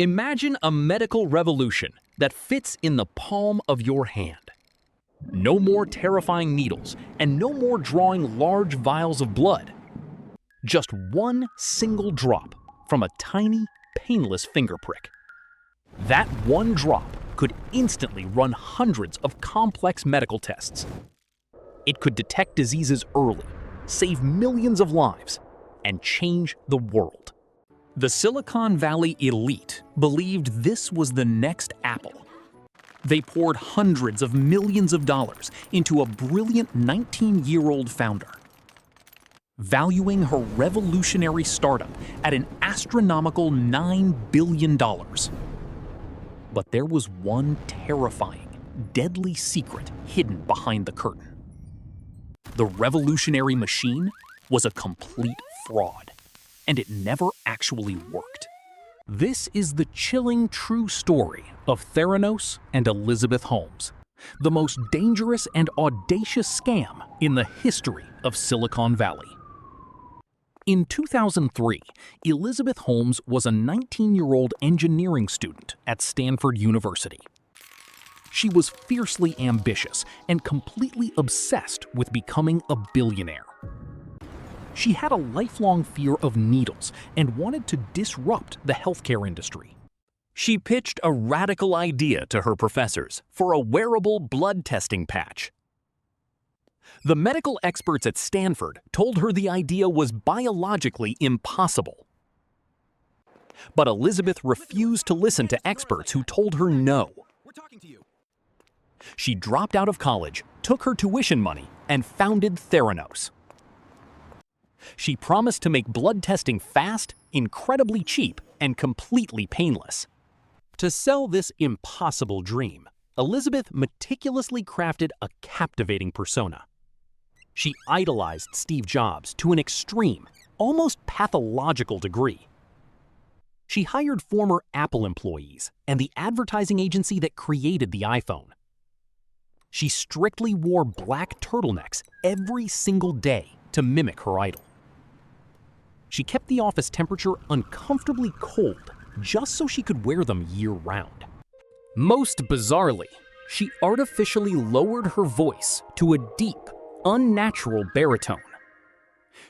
Imagine a medical revolution that fits in the palm of your hand. No more terrifying needles and no more drawing large vials of blood. Just one single drop from a tiny, painless finger prick. That one drop could instantly run hundreds of complex medical tests. It could detect diseases early, save millions of lives, and change the world. The Silicon Valley elite believed this was the next Apple. They poured hundreds of millions of dollars into a brilliant 19-year-old founder, valuing her revolutionary startup at an astronomical $9 billion. But there was one terrifying, deadly secret hidden behind the curtain. The revolutionary machine was a complete fraud, and it never actually worked. This is the chilling true story of Theranos and Elizabeth Holmes, the most dangerous and audacious scam in the history of Silicon Valley. In 2003, Elizabeth Holmes was a 19-year-old engineering student at Stanford University. She was fiercely ambitious and completely obsessed with becoming a billionaire. She had a lifelong fear of needles and wanted to disrupt the healthcare industry. She pitched a radical idea to her professors for a wearable blood testing patch. The medical experts at Stanford told her the idea was biologically impossible. But Elizabeth refused to listen to experts who told her no. She dropped out of college, took her tuition money, and founded Theranos. She promised to make blood testing fast, incredibly cheap, and completely painless. To sell this impossible dream, Elizabeth meticulously crafted a captivating persona. She idolized Steve Jobs to an extreme, almost pathological degree. She hired former Apple employees and the advertising agency that created the iPhone. She strictly wore black turtlenecks every single day to mimic her idol. She kept the office temperature uncomfortably cold just so she could wear them year-round. Most bizarrely, she artificially lowered her voice to a deep, unnatural baritone.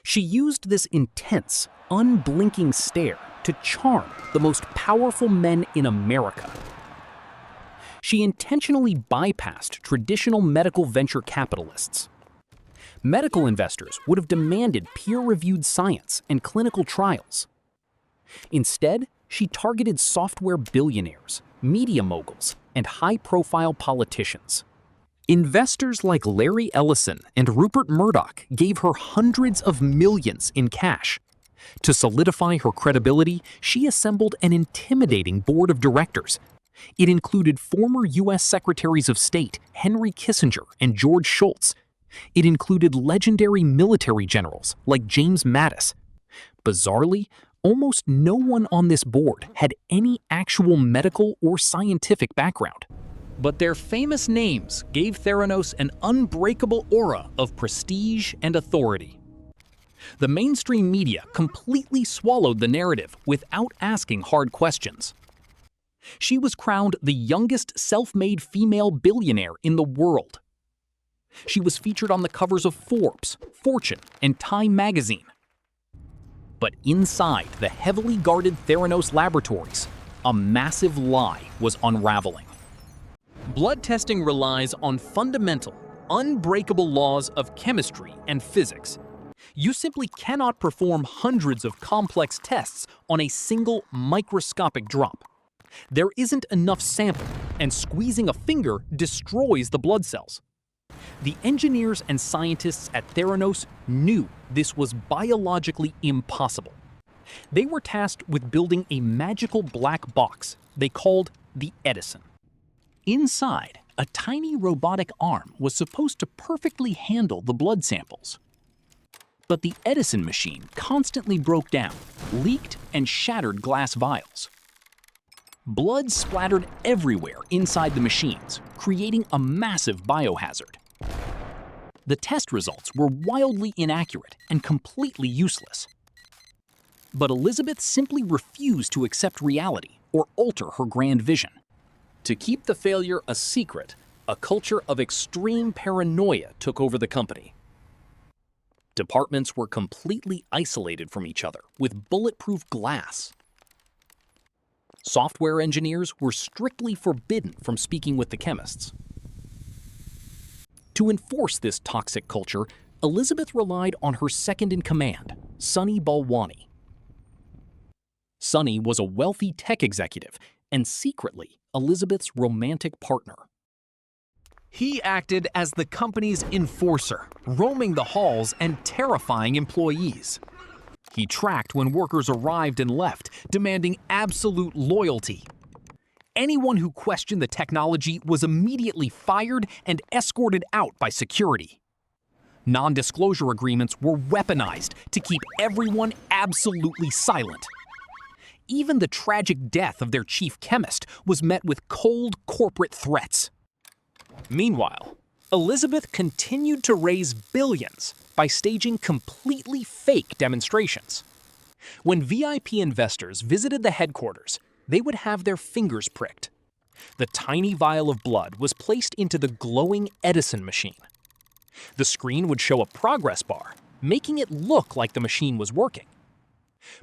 She used this intense, unblinking stare to charm the most powerful men in America. She intentionally bypassed traditional medical venture capitalists. Medical investors would have demanded peer-reviewed science and clinical trials. Instead, she targeted software billionaires, media moguls, and high-profile politicians. Investors like Larry Ellison and Rupert Murdoch gave her hundreds of millions in cash. To solidify her credibility, she assembled an intimidating board of directors. It included former U.S. Secretaries of State Henry Kissinger and George Shultz. It included legendary military generals like James Mattis. Bizarrely, almost no one on this board had any actual medical or scientific background. But their famous names gave Theranos an unbreakable aura of prestige and authority. The mainstream media completely swallowed the narrative without asking hard questions. She was crowned the youngest self-made female billionaire in the world. She was featured on the covers of Forbes, Fortune, and Time magazine. But inside the heavily guarded Theranos laboratories, a massive lie was unraveling. Blood testing relies on fundamental, unbreakable laws of chemistry and physics. You simply cannot perform hundreds of complex tests on a single microscopic drop. There isn't enough sample, and squeezing a finger destroys the blood cells. The engineers and scientists at Theranos knew this was biologically impossible. They were tasked with building a magical black box they called the Edison. Inside, a tiny robotic arm was supposed to perfectly handle the blood samples. But the Edison machine constantly broke down, leaked, and shattered glass vials. Blood splattered everywhere inside the machines, creating a massive biohazard. The test results were wildly inaccurate and completely useless. But Elizabeth simply refused to accept reality or alter her grand vision. To keep the failure a secret, a culture of extreme paranoia took over the company. Departments were completely isolated from each other with bulletproof glass. Software engineers were strictly forbidden from speaking with the chemists. To enforce this toxic culture, Elizabeth relied on her second-in-command, Sonny Balwani. Sonny was a wealthy tech executive and secretly Elizabeth's romantic partner. He acted as the company's enforcer, roaming the halls and terrifying employees. He tracked when workers arrived and left, demanding absolute loyalty. Anyone who questioned the technology was immediately fired and escorted out by security. Non-disclosure agreements were weaponized to keep everyone absolutely silent. Even the tragic death of their chief chemist was met with cold corporate threats. Meanwhile, Elizabeth continued to raise billions by staging completely fake demonstrations. When VIP investors visited the headquarters, they would have their fingers pricked. The tiny vial of blood was placed into the glowing Edison machine. The screen would show a progress bar, making it look like the machine was working.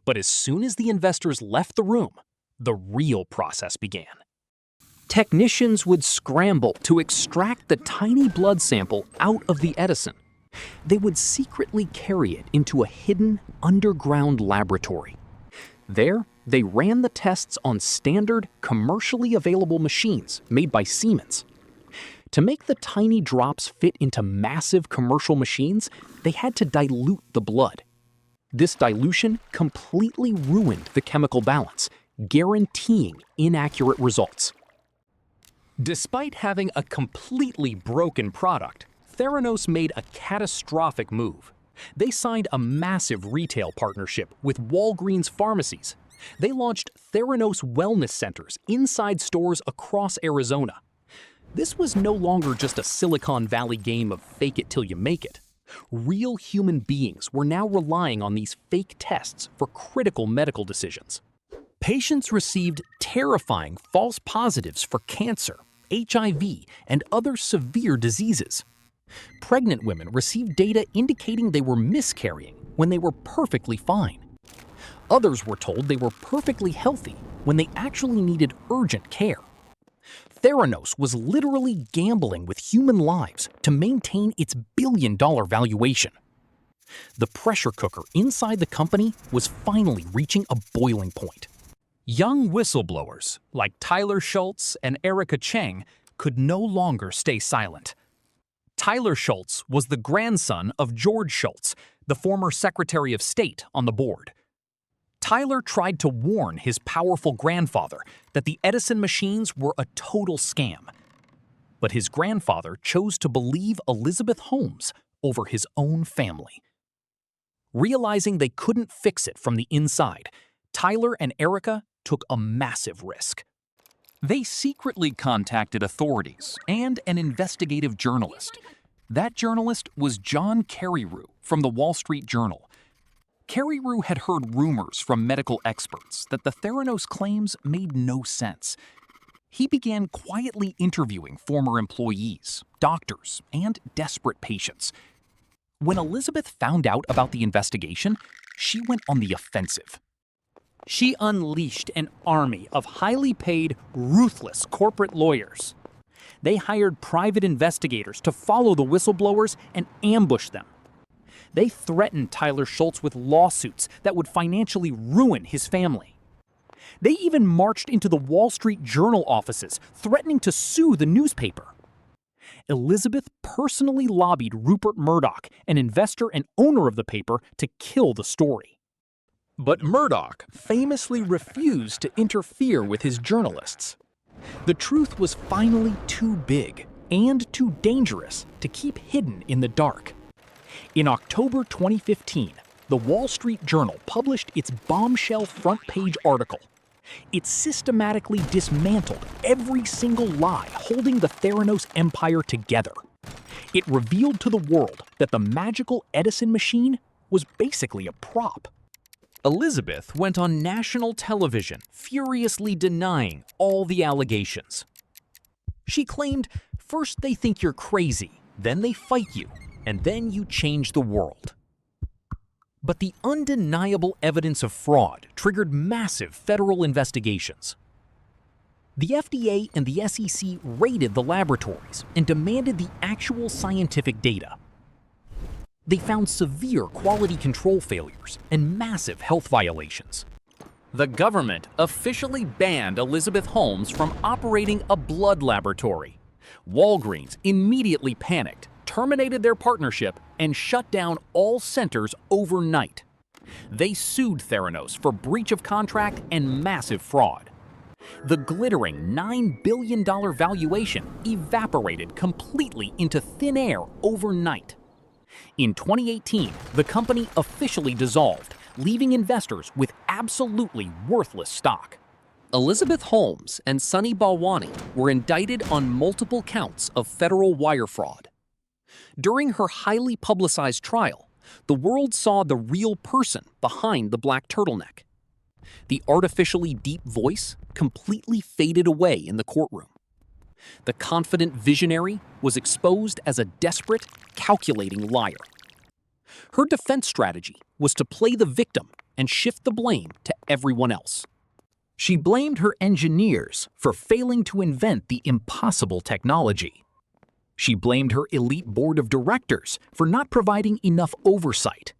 But as soon as the investors left the room, the real process began. Technicians would scramble to extract the tiny blood sample out of the Edison. They would secretly carry it into a hidden underground laboratory. There, they ran the tests on standard, commercially available machines made by Siemens. To make the tiny drops fit into massive commercial machines, they had to dilute the blood. This dilution completely ruined the chemical balance, guaranteeing inaccurate results. Despite having a completely broken product, Theranos made a catastrophic move. They signed a massive retail partnership with Walgreens pharmacies. They launched Theranos wellness centers inside stores across Arizona. This was no longer just a Silicon Valley game of fake it till you make it. Real human beings were now relying on these fake tests for critical medical decisions. Patients received terrifying false positives for cancer, HIV, and other severe diseases. Pregnant women received data indicating they were miscarrying when they were perfectly fine. Others were told they were perfectly healthy when they actually needed urgent care. Theranos was literally gambling with human lives to maintain its billion-dollar valuation. The pressure cooker inside the company was finally reaching a boiling point. Young whistleblowers like Tyler Schultz and Erica Cheng could no longer stay silent. Tyler Schultz was the grandson of George Shultz, the former Secretary of State on the board. Tyler tried to warn his powerful grandfather that the Edison machines were a total scam. But his grandfather chose to believe Elizabeth Holmes over his own family. Realizing they couldn't fix it from the inside, Tyler and Erica took a massive risk. They secretly contacted authorities and an investigative journalist. That journalist was John Carreyrou from the Wall Street Journal. Carreyrou had heard rumors from medical experts that the Theranos claims made no sense. He began quietly interviewing former employees, doctors, and desperate patients. When Elizabeth found out about the investigation, she went on the offensive. She unleashed an army of highly paid, ruthless corporate lawyers. They hired private investigators to follow the whistleblowers and ambush them. They threatened Tyler Schultz with lawsuits that would financially ruin his family. They even marched into the Wall Street Journal offices, threatening to sue the newspaper. Elizabeth personally lobbied Rupert Murdoch, an investor and owner of the paper, to kill the story. But Murdoch famously refused to interfere with his journalists. The truth was finally too big and too dangerous to keep hidden in the dark. In October 2015, the Wall Street Journal published its bombshell front-page article. It systematically dismantled every single lie holding the Theranos empire together. It revealed to the world that the magical Edison machine was basically a prop. Elizabeth went on national television, furiously denying all the allegations. She claimed, first they think you're crazy, then they fight you, and then you change the world. But the undeniable evidence of fraud triggered massive federal investigations. The FDA and the SEC raided the laboratories and demanded the actual scientific data. They found severe quality control failures and massive health violations. The government officially banned Elizabeth Holmes from operating a blood laboratory. Walgreens immediately panicked, terminated their partnership, and shut down all centers overnight. They sued Theranos for breach of contract and massive fraud. The glittering $9 billion valuation evaporated completely into thin air overnight. In 2018, the company officially dissolved, leaving investors with absolutely worthless stock. Elizabeth Holmes and Sunny Balwani were indicted on multiple counts of federal wire fraud. During her highly publicized trial, the world saw the real person behind the black turtleneck. The artificially deep voice completely faded away in the courtroom. The confident visionary was exposed as a desperate, calculating liar. Her defense strategy was to play the victim and shift the blame to everyone else. She blamed her engineers for failing to invent the impossible technology. She blamed her elite board of directors for not providing enough oversight.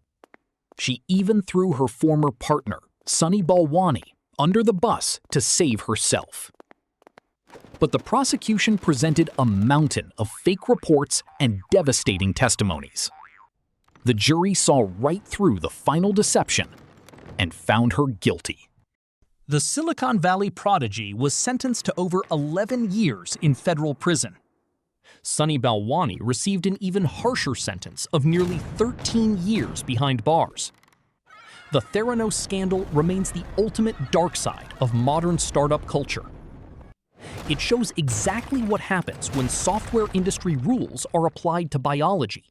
She even threw her former partner, Sunny Balwani, under the bus to save herself. But the prosecution presented a mountain of fake reports and devastating testimonies. The jury saw right through the final deception and found her guilty. The Silicon Valley prodigy was sentenced to over 11 years in federal prison. Sunny Balwani received an even harsher sentence of nearly 13 years behind bars. The Theranos scandal remains the ultimate dark side of modern startup culture. It shows exactly what happens when software industry rules are applied to biology.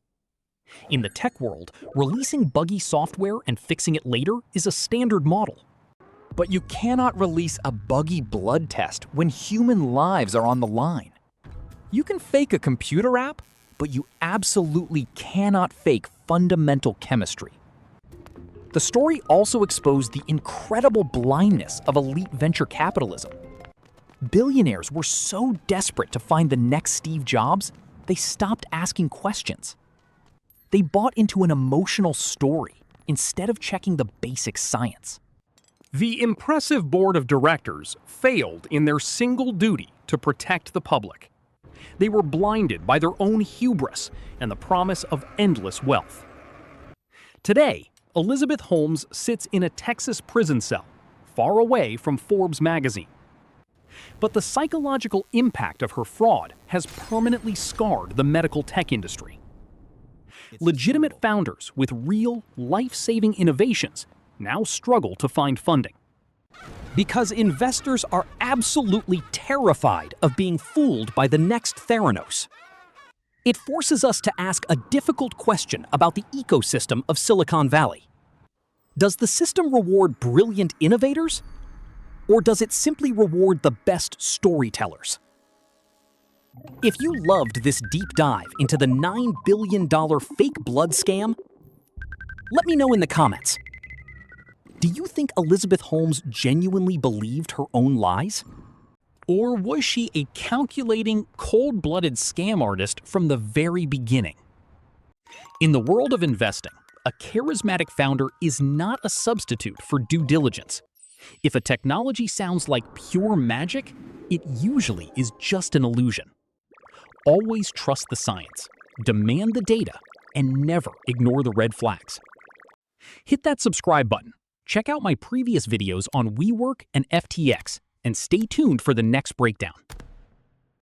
In the tech world, releasing buggy software and fixing it later is a standard model. But you cannot release a buggy blood test when human lives are on the line. You can fake a computer app, but you absolutely cannot fake fundamental chemistry. The story also exposed the incredible blindness of elite venture capitalism. Billionaires were so desperate to find the next Steve Jobs, they stopped asking questions. They bought into an emotional story instead of checking the basic science. The impressive board of directors failed in their single duty to protect the public. They were blinded by their own hubris and the promise of endless wealth. Today, Elizabeth Holmes sits in a Texas prison cell, far away from Forbes magazine. But the psychological impact of her fraud has permanently scarred the medical tech industry. Legitimate founders with real, life-saving innovations now struggle to find funding. Because investors are absolutely terrified of being fooled by the next Theranos. It forces us to ask a difficult question about the ecosystem of Silicon Valley. Does the system reward brilliant innovators? Or does it simply reward the best storytellers? If you loved this deep dive into the $9 billion fake blood scam, let me know in the comments. Do you think Elizabeth Holmes genuinely believed her own lies? Or was she a calculating, cold-blooded scam artist from the very beginning? In the world of investing, a charismatic founder is not a substitute for due diligence. If a technology sounds like pure magic, it usually is just an illusion. Always trust the science, demand the data, and never ignore the red flags. Hit that subscribe button, check out my previous videos on WeWork and FTX, and stay tuned for the next breakdown.